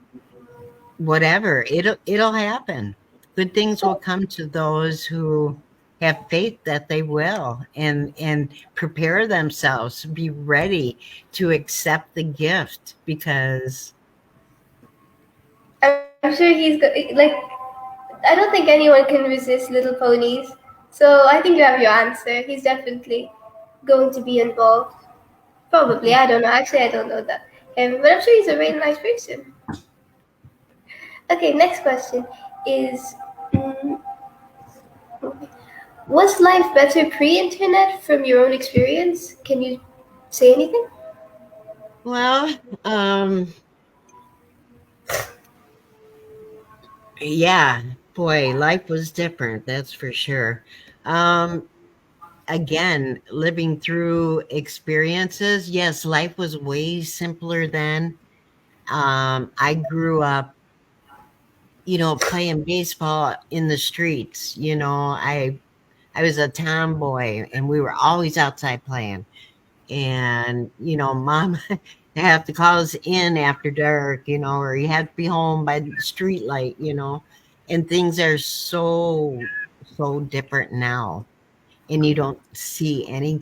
B: whatever. It'll happen. Good things will come to those who have faith that they will, and prepare themselves, be ready to accept the gift because
A: I'm sure like. I don't think anyone can resist little ponies. So I think you have your answer. He's definitely going to be involved. Probably. I don't know. Actually, I don't know that him, but I'm sure he's a really nice person. Okay, next question is. mm, Was life better pre-internet from your own experience? Can you say anything?
B: well, um yeah, boy, life was different, that's for sure. Um Again, living through experiences, yes, life was way simpler then. I grew up, playing baseball in the streets. I was a tomboy and we were always outside playing. And, mom have to call us in after dark, or you have to be home by the street light, and things are so different now. And you don't see any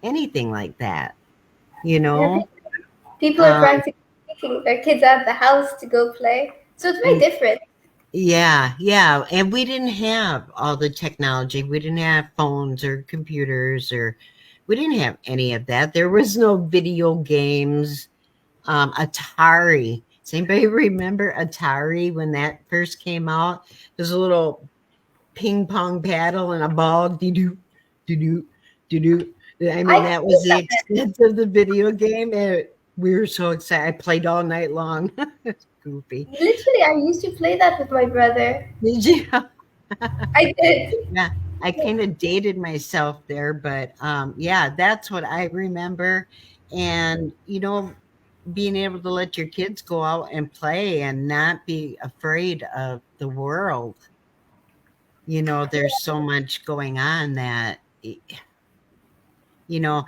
B: anything like that, you
A: Yeah,
B: know?
A: people are
B: Um,
A: practically taking their kids out of the house to go play. So it's very
B: e
A: different.
B: Yeah, yeah, and we didn't have all the technology. We didn't have phones or computers, or we didn't have any of that. There was no video games. Atari. Does anybody remember Atari when that first came out? There's a little ping pong paddle and a ball. Do do do do do do. I mean,
A: I
B: that was the extent of the video game, and we were so excited. I played all night long. It's goofy.
A: literally I used to play that with my brother.
B: Did you?
A: I did.
B: Yeah, I kind of dated myself there, but yeah, that's what I remember. And being able to let your kids go out and play and not be afraid of the world. There's so much going on that you know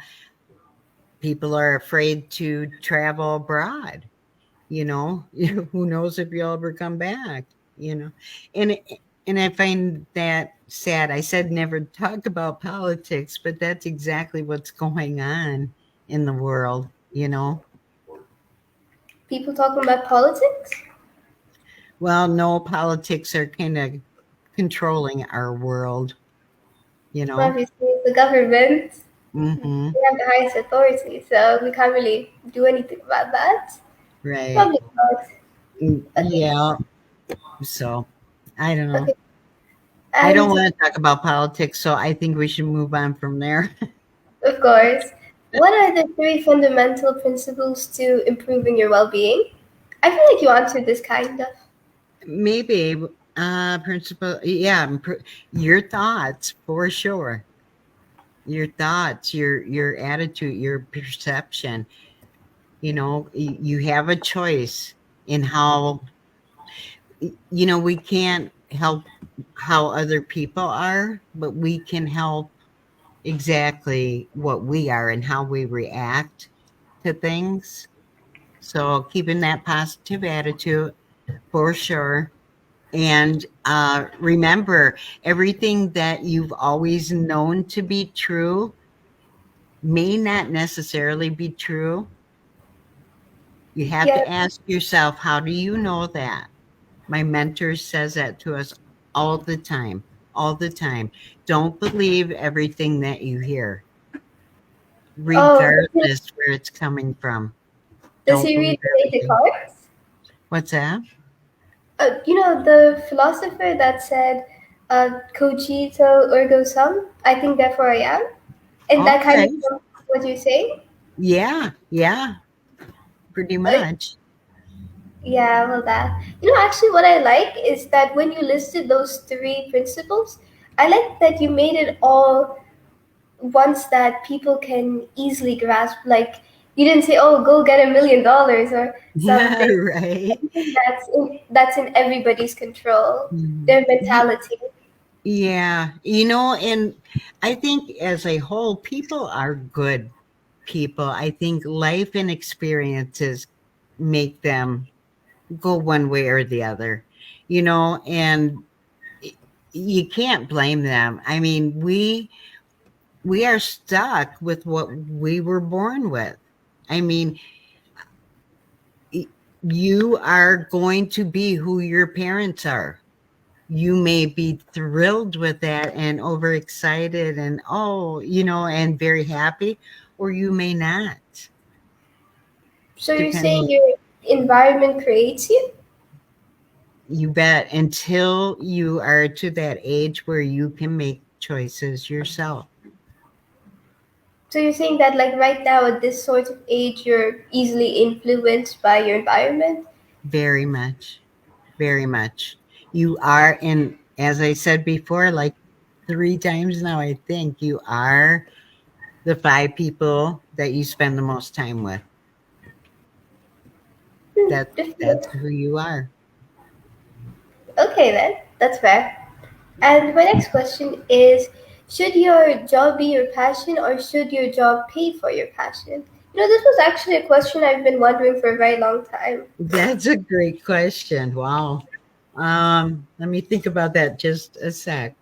B: people are afraid to travel abroad. you know who knows if you'll ever come back. you know and and I find that sad. I said never talk about politics, but that's exactly what's going on in the world.
A: People talking about politics?
B: Well, no, politics are kind of controlling our world you know
A: Obviously, it's the government.
B: hmm
A: We have the highest authority, so we can't really do anything about that.
B: right.
A: Probably not. Okay,
B: Yeah, so I don't know.
A: okay.
B: I don't
A: And
B: want to talk about politics, so I think we should move on from there.
A: of course, what are the three fundamental principles to improving your well-being? I feel like you answered this kind of.
B: Maybe principal, yeah, your thoughts for sure. Your thoughts, your attitude, your perception. You have a choice in how we can't help how other people are, but we can help exactly what we are and how we react to things. So keeping that positive attitude for sure. And remember, everything that you've always known to be true may not necessarily be true. You have
A: Yeah.
B: to ask yourself, how do you know that? My mentor says that to us all the time, all the time. Don't believe everything that you hear,
A: Oh,
B: regardless where it's coming from.
A: does
B: Don't
A: he
B: believe
A: read René
B: everything.
A: Descartes?
B: What's that?
A: The philosopher that said, "Cogito ergo sum." I think therefore I am, and that kind
B: Okay.
A: of what you say.
B: Yeah, yeah, pretty
A: Uh,
B: much.
A: yeah, well, that actually, what I like is that when you listed those three principles, I like that you made it all ones that people can easily grasp. Like you didn't say, "Oh, go get $1 million" or
B: Yeah,
A: something.
B: right.
A: That's in everybody's control.
B: Mhm.
A: Their mentality.
B: Yeah, and I think as a whole, people are good people. I think life and experiences make them go one way or the other, and y- you can't blame them. I mean, we are stuck with what we were born with. I mean, y- you are going to be who your parents are. You may be thrilled with that and overexcited and and very happy, or you may not,
A: So you're saying
B: depending.
A: your environment creates you?
B: You bet, until you are to that age where you can make choices yourself.
A: So you're saying that like right now at this sort of age you're easily influenced by your environment?
B: Very much, very much. You are, and as I said before, like 3 times now, I think you are the 5 people that you spend the most time with. That that's
A: Different.
B: who you are.
A: Okay then, that's fair. And my next question is, should your job be your passion or should your job pay for your passion? This was actually a question I've been wondering for a very long time.
B: That's a great question. Wow. Let me think about that just a sec.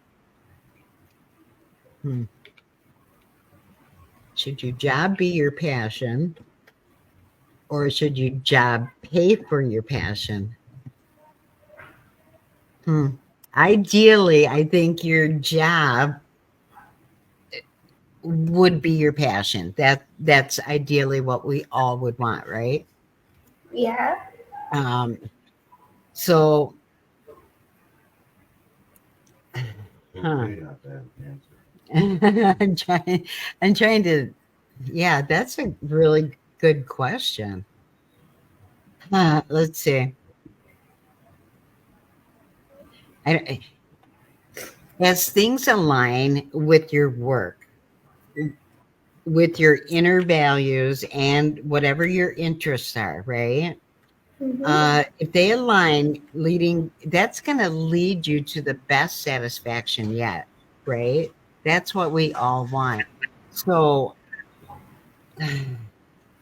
B: Hmm. Should your job be your passion, or should your job pay for your passion? Hmm. Ideally, I think your job would be your passion. That's ideally what we all would want, right?
A: Yeah.
B: Um, so, huh. I'm trying. I'm trying to. Yeah, that's a really good question. Let's see. I, as things align with your work, with your inner values, and whatever your interests are, right?
A: Mm-hmm.
B: If they align, leading that's going to lead you to the best satisfaction yet, right? That's what we all want. So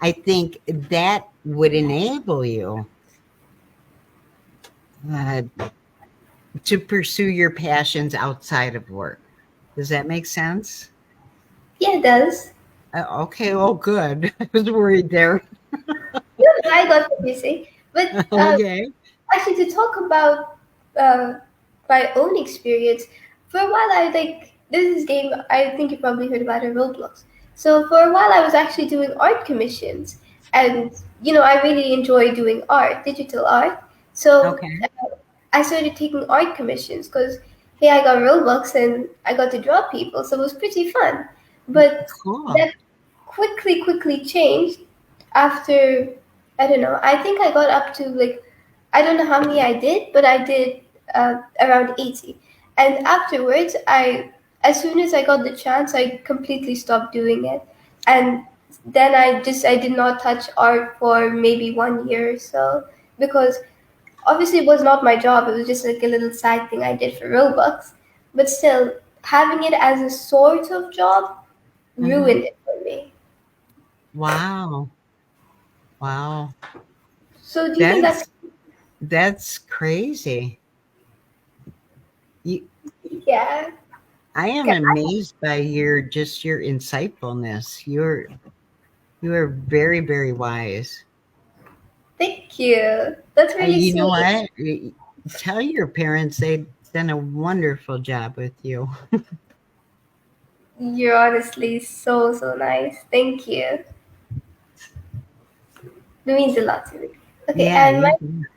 B: I think that would enable you uh, to pursue your passions outside of work. Does that make sense?
A: Yeah, it does.
B: Okay, oh, good. I was worried there.
A: No, no, I got what you say. But
B: Okay.
A: actually, to talk about uh, my own experience, for a while I like this is game. I think you probably heard about it, Roblox. So for a while I was actually doing art commissions, and I really enjoy doing art, digital art. So
B: Okay.
A: I started taking art commissions because hey, I got Robux and I got to draw people, so it was pretty fun. But
B: Cool.
A: that quickly changed after I don't know. I think I got up to like I don't know how many I did, but I did around 80. And afterwards, as soon as I got the chance, I completely stopped doing it. And then I did not touch art for maybe 1 year or so because obviously it was not my job. It was just like a little side thing I did for Robux. But still, having it as a sort of job
B: Hmm.
A: ruined it for me.
B: Wow. Wow.
A: So do you think that's
B: That's that's crazy. You,
A: yeah?
B: I am
A: Okay,
B: amazed by your insightfulness. You are very, very wise.
A: thank you. That's really
B: You know
A: sweet.
B: what? Tell your parents they've done a wonderful job with you.
A: You're honestly so nice. Thank you. It means a lot to me. Okay,
B: Yeah.
A: and my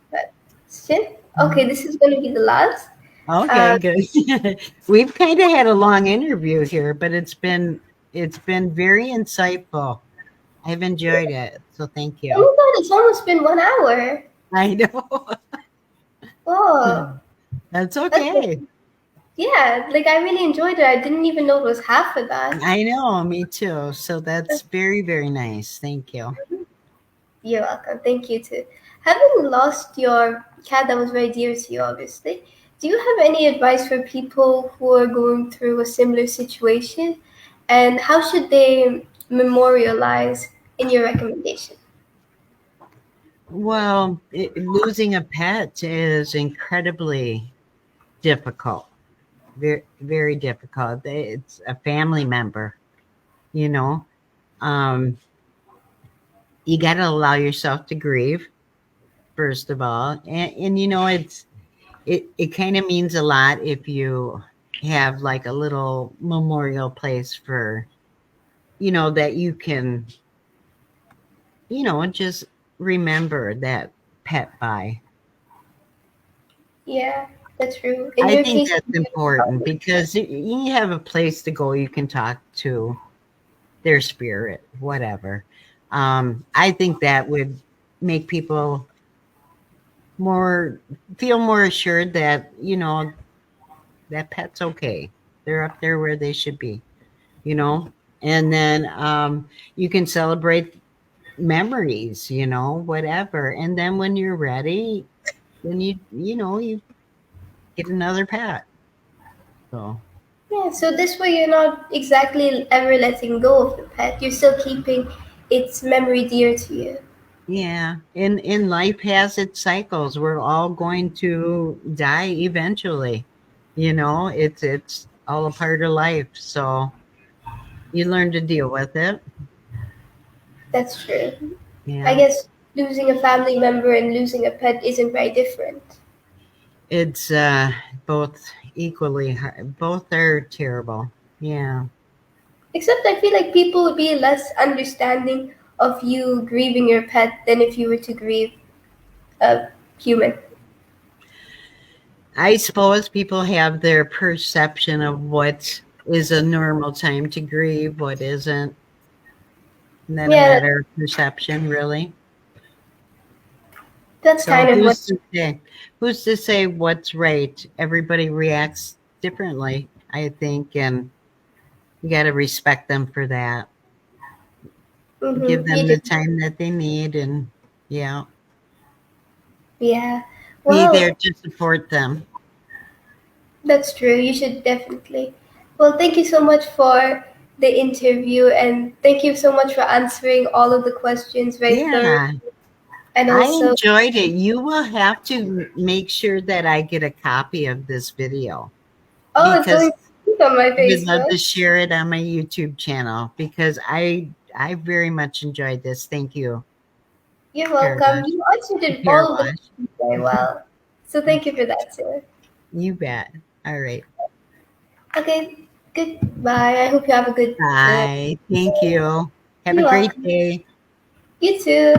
A: question. Okay, this is going to be the last.
B: Okay,
A: Um,
B: good. We've kind of had a long interview here, but it's been very insightful. I've enjoyed it. So thank
A: oh
B: you.
A: my god, it's almost been 1 hour.
B: I know.
A: Oh,
B: That's
A: that's
B: okay.
A: yeah. Like I really enjoyed it. I didn't even know it was half of that.
B: I know, me too. So that's very, very nice. Thank you.
A: You're welcome. Thank you too. Having lost your cat that was very dear to you, obviously, do you have any advice for people who are going through a similar situation? And how should they memorialize in your recommendation?
B: Well, losing a pet is incredibly difficult. Very, very difficult. It's a family member, you know. Um, you got to allow yourself to grieve, first of all. And it kind of means a lot if you have like a little memorial place for, that you can, just remember that pet by.
A: Yeah, that's true. In
B: I
A: your
B: think
A: case,
B: that's important because you have a place to go. You can talk to their spirit, whatever. I think that would make people more feel more assured that that pet's okay. They're up there where they should be. You know, and then you can celebrate memories. Whatever. And then when you're ready, then you get another pet. So.
A: yeah, so this way you're not exactly ever letting go of the pet. You're still keeping its memory dear to you.
B: Yeah, and life has its cycles. We're all going to die eventually. It's all a part of life. So you learn to deal with it.
A: That's true. I
B: Yeah.
A: guess losing a family member and losing a pet isn't very different.
B: It's both equally hard. Both are terrible. Yeah.
A: Except I feel like people would be less understanding of you grieving your pet than if you were to grieve a human.
B: I suppose people have their perception of what is a normal time to grieve, what isn't. And then a
A: Yeah,
B: matter of perception, really.
A: that's
B: So
A: kind of what.
B: who's to say? Who's to say what's right? Everybody reacts differently, I think, and you got to respect them for that. Give
A: You
B: them the
A: do.
B: time that they need, and yeah,
A: Yeah.
B: be
A: Well,
B: there to support them.
A: that's true. You should definitely. Well, thank you so much for the interview, and thank you so much for answering all of the questions very thoroughly.
B: Yeah,
A: And
B: I
A: also,
B: enjoyed it. You will have to make sure that I get a copy of this video
A: oh, it's going
B: because
A: to be on my
B: I would love
A: Facebook.
B: to share it on my YouTube channel because I very much enjoyed this. Thank you,
A: You're welcome.
B: Pariwash.
A: You answered all of the
B: Pariwash.
A: questions very well. So thank you for that, sir.
B: You bet. All right.
A: Okay, goodbye. I hope you have a good
B: Bye. Thank you. Have a
A: You're
B: great
A: welcome.
B: day.
A: You too.